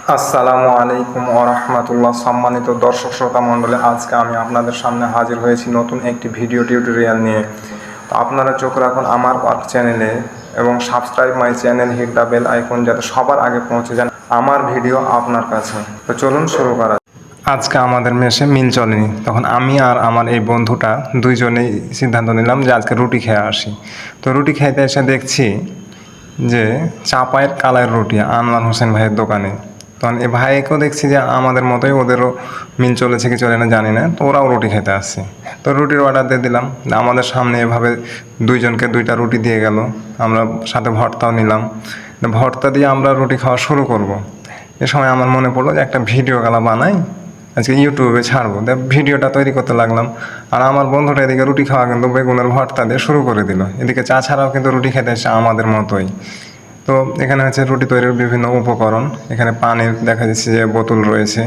আসসালামু আলাইকুম ওরহমতুল্লাহ। সম্মানিত দর্শক শ্রোতা মণ্ডলী, আজকে আমি আপনাদের সামনে হাজির হয়েছি নতুন একটি ভিডিও টিউটোরিয়াল নিয়ে। তো আপনারা চোখ রাখুন আমার চ্যানেলে এবং subscribe my channel, hit the bell icon, যাতে সবার আগে পৌঁছে যান আমার ভিডিও আপনার কাছে। তো চলুন শুরু করা। আজকে আমাদের মেসে মিল চলেনি, তখন আমি আর আমার এই বন্ধুটা দুইজনেই সিদ্ধান্ত নিলাম যে আজকে রুটি খেয়ে আসি। তো রুটি খাইতে এসে দেখছি যে চাপায়ের কালার রুটি আনোয়ার হোসেন ভাইয়ের দোকানে। তখন এই ভাইকেও দেখছি যে আমাদের মতোই ওদেরও মিল চলেছে কি চলে না জানি না, তো ওরাও রুটি খেতে আসছে। তো রুটির অর্ডার দিয়ে দিলাম। আমাদের সামনে এভাবে দুইজনকে দুইটা রুটি দিয়ে গেল, আমরা সাথে ভর্তাও নিলাম। ভর্তা দিয়ে আমরা রুটি খাওয়া শুরু করব। এ সময় আমার মনে পড়লো যে একটা ভিডিও গালা বানাই, আজকে ইউটিউবে ছাড়বো। ভিডিওটা তৈরি করতে লাগলাম। আর আমার বন্ধুটা এদিকে রুটি খাওয়া কিন্তু বেগুনের ভর্তা দিয়ে শুরু করে দিল। এদিকে চা ছাড়াও কিন্তু রুটি খেতে এসে আমাদের মতোই। তো এখানে হচ্ছে রুটি তৈরির বিভিন্ন উপকরণ। এখানে পানির দেখা যাচ্ছে যে বোতল রয়েছে।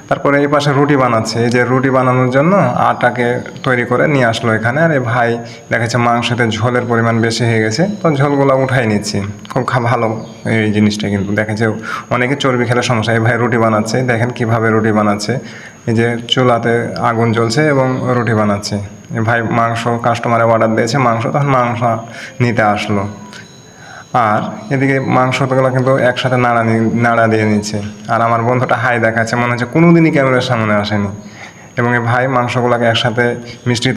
তারপরে এই পাশে রুটি বানাচ্ছে। এই যে রুটি বানানোর জন্য আটাকে তৈরি করে নিয়ে আসলো এখানে। আর এই ভাই দেখা যাচ্ছে মাংসতে ঝোলের পরিমাণ বেশি হয়ে গেছে, তো ঝোলগুলো উঠাই নিচ্ছি। খুব ভালো এই জিনিসটা, কিন্তু দেখা যাচ্ছে অনেকে চর্বি খেলে সমস্যা। এই ভাই রুটি বানাচ্ছে, দেখেন কিভাবে রুটি বানাচ্ছে। এই যে চুলাতে আগুন জ্বলছে এবং রুটি বানাচ্ছে। এই ভাই মাংস কাস্টমারে অর্ডার দিয়েছে মাংস, তখন মাংস নিতে আসলো। আর এদিকে মাংসগুলো কিন্তু একসাথে নাড়া দিয়ে নিচ্ছে। আর আমার বন্ধুটা হাই দেখাচ্ছে, মনে হচ্ছে কোনোদিনই ক্যামেরার সামনে আসেনি। এবং এই ভাই মাংসগুলোকে একসাথে মিষ্টি